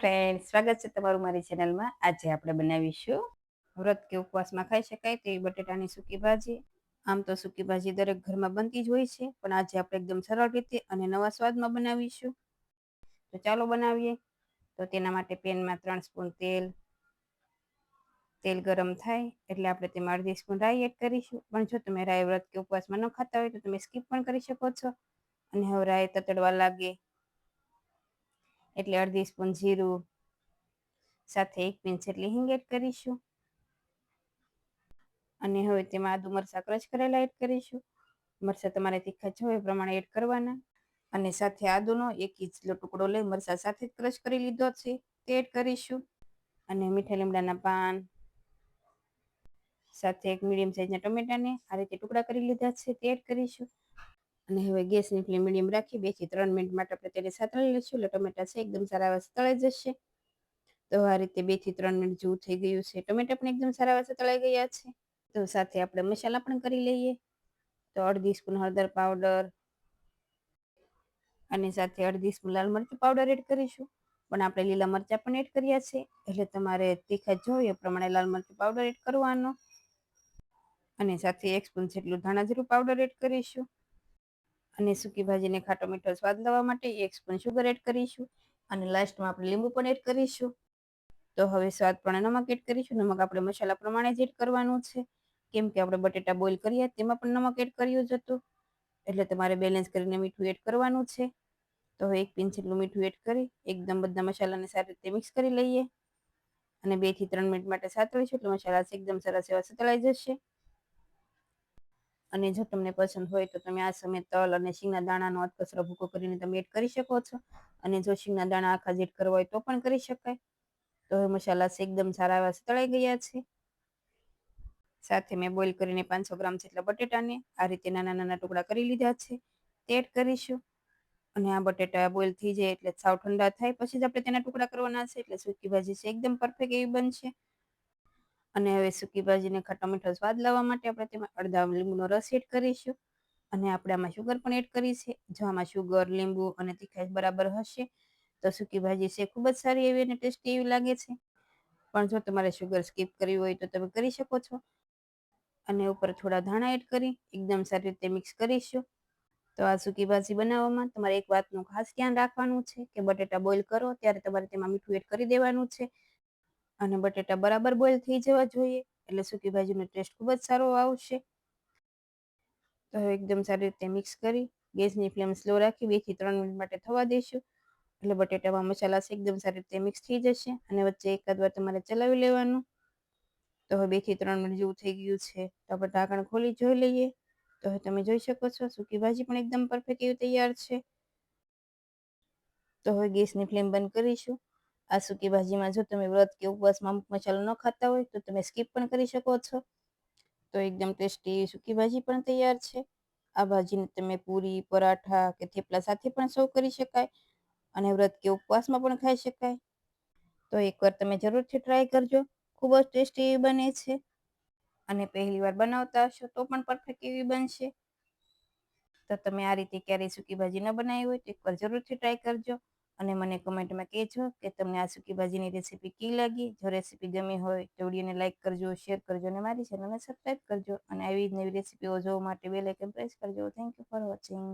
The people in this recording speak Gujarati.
ફ્રેન્ડ, સ્વાગત છે તમારું મારી ચેનલમાં. આજે આપણે બનાવીશું વ્રત કે ઉપવાસમાં ખાઈ શકાય તેવી બટેટાની સૂકી ભાજી. આમ તો સૂકી ભાજી દરેક ઘરમાં બનતી જ હોય છે, પણ આજે આપણે એકદમ સરળ રીતે અને નવા સ્વાદમાં બનાવીશું. તો ચાલો બનાવીએ. તો તેના માટે પેનમાં 3 સ્પૂન તેલ ગરમ થાય એટલે આપણે તેમાં અડધી સ્પૂન રાઈ એડ કરીશું. પણ જો તમે રાઈ વ્રત કે ઉપવાસમાં ન ખાતા હોય તો તમે સ્કીપ પણ કરી શકો છો. અને હવે રાઈ તતડવા લાગે એટલે અડધી સ્પૂન જીરું સાથે 1 પિંચ જેટલી હિંગ એડ કરીશું. અને હવે તેમાં આદુ મરચાં ક્રશ કરેલા એડ કરીશું. મરચાં તમારે તીખા છે એ પ્રમાણે એડ કરવાના. અને સાથે આદુનો 1 ઇંચનો ટુકડો લઈ મરચાં સાથે ક્રશ કરી લીધો છે તે એડ કરીશું. અને મીઠા લીમડાના પાન સાથે 1 મીડિયમ સાઇઝના ટમેટાને આ રીતે ટુકડા કરી લીધા છે તે એડ કરીશું. અને હવે ગેસની ફ્લેમ મીડિયમ રાખી 2 થી 3 મિનિટ માટે આપણે તેને સાતળી લઈશું એટલે ટમેટા છે એકદમ સારા એવા તળાઈ જશે. તો આ રીતે 2 થી 3 મિનિટ જેવું થઈ ગયું છે. ટમેટા પણ એકદમ સારા એવા તળાઈ ગયા છે. તો સાથે આપણે મસાલા પણ કરી લઈએ. તો અડધી સ્પૂન હળદર પાવડર અને સાથે અડધી સ્પૂન લાલ મરચું પાવડર એડ કરીશું. પણ આપણે લીલા મરચાં પણ એડ કર્યા છે એટલે તમારે તીખા જોઈએ એ પ્રમાણે લાલ મરચું પાવડર એડ કરવાનો. અને સાથે 1 સ્પૂન જેટલું ધાણા જીરું પાવડર એડ કરીશું. અને સૂકી ભાજીને ખાટો મીઠો સ્વાદ લાવવા માટે 1 સ્પૂન સુગર એડ કરીશું. અને લાસ્ટમાં આપણે લીંબુ પણ એડ કરીશું. તો હવે સ્વાદ પ્રમાણે નમક એડ કરીશું. નમક આપણે મસાલા પ્રમાણે જ એડ કરવાનું છે, કેમ કે આપણે બટેટા બોઇલ કર્યા તેમાં પણ નમક એડ કર્યું જ હતું, એટલે તમારે બેલેન્સ કરીને મીઠું એડ કરવાનું છે. તો હવે 1 પિંચ જેટલું મીઠું એડ કરી એકદમ બધા મસાલાને સારી રીતે મિક્સ કરી લઈએ. અને 2 થી 3 મિનિટ માટે સાતળીશું એટલે મસાલા એકદમ સરસ એવા સતળાઈ જશે. અને જો તમને પસંદ હોય તો તમે આ સમયે તલ અને શીંગના દાણાનો અધકચરો ભૂકો કરીને તમે એડ કરી શકો છો. અને જો શીંગના દાણા આખા જ એડ કરવા હોય તો પણ કરી શકાય. તો હવે મસાલા એકદમ સારા એવા તળાઈ ગયા છે. સાથે મેં બોઇલ કરીને 500 ગ્રામ જેટલા બટેટાને આ રીતે નાના નાના ટુકડા કરી લીધા છે તે એડ કરીશું. અને આ બટેટા બોઇલ થઈ જાય એટલે સાવ ઠંડા થાય પછી જ આપણે તેના ટુકડા કરવાના છે, એટલે સૂકી ભાજી છે એકદમ પરફેક્ટ એવી બનશે. અને હવે સૂકી ભાજીને ખાટો મીઠો સ્વાદ લાવવા માટે આપણે તેમાં અડધા લીંબુનો રસ એડ કરીશું. અને આપણે આમાં શુગર પણ એડ કરી છે. જો આમાં શુગર, લીંબુ અને તીખાશ બરાબર હશે તો સૂકી ભાજી છે ખૂબ જ સારી એવી અને ટેસ્ટી એવી લાગે છે. પણ જો તમારે શુગર સ્કીપ કરવી હોય તો તમે કરી શકો છો. અને ઉપર થોડા ધાણા એડ કરી એકદમ સારી રીતે મિક્સ કરીશું. તો આ સૂકી ભાજી બનાવવામાં તમારે એક વાતનું ખાસ ધ્યાન રાખવાનું છે કે બટેટા બોઇલ કરો ત્યારે તમારે તેમાં મીઠું એડ કરી દેવાનું છે. અને બટેટા બરાબર બોઇલ થઈ જવા જોઈએ એટલે સૂકી ભાજીનો ટેસ્ટ ખૂબ જ સારો આવશે. તો હવે એકદમ સારી રીતે મિક્સ કરી ગેસની ફ્લેમ સ્લો રાખી 2 થી 3 મિનિટ માટે થવા દઈશું. એટલે બટેટામાં મસાલા એકદમ સારી રીતે મિક્સ થઈ જશે. અને વચ્ચે એકાદ વાર તમારે ચલાવી લેવાનું. તો હવે 2 થી 3 મિનિટ જેવું થઈ ગયું છે. તો આપણે ઢાંકણ ખોલી જોઈ લઈએ. તો હવે તમે જોઈ શકો છો સૂકી ભાજી પણ એકદમ પરફેક્ટ એવી તૈયાર છે. તો હવે ગેસની ફ્લેમ બંધ કરીશું. આ સૂકી ભાજીમાં જો તમે વ્રત કે ઉપવાસમાં અમુક મસાલો ન ખાતા હોય તો તમે સ્કીપ પણ કરી શકો છો. તો એકદમ ટેસ્ટી એવી સૂકી ભાજી પણ તૈયાર છે. આ ભાજીને તમે પૂરી, પરાઠા કે થેપલા સાથે પણ સર્વ કરી શકાય. અને વ્રત કે ઉપવાસમાં પણ ખાઈ શકાય. તો એકવાર તમે જરૂરથી ટ્રાય કરજો. ખૂબ જ ટેસ્ટી એવી બને છે. અને પહેલી વાર બનાવતા હશો તો પણ પરફેક્ટ એવી બનશે. તો તમે આ રીતે ક્યારેય સૂકી ભાજી ન બનાવી હોય તો એકવાર જરૂરથી ટ્રાય કરજો. અને મને કમેન્ટમાં કહેજો કે તમને આ સૂકી ભાજીની રેસીપી કેવી લાગી. જો રેસીપી ગમી હોય તો વિડીયોને લાઇક કરજો, શેર કરજો અને મારી ચેનલને સબસ્ક્રાઈબ કરજો. અને આવી જ નવી રેસીપીઓ જોવા માટે બેલ આઇકન પ્રેસ કરજો. Thank you for watching.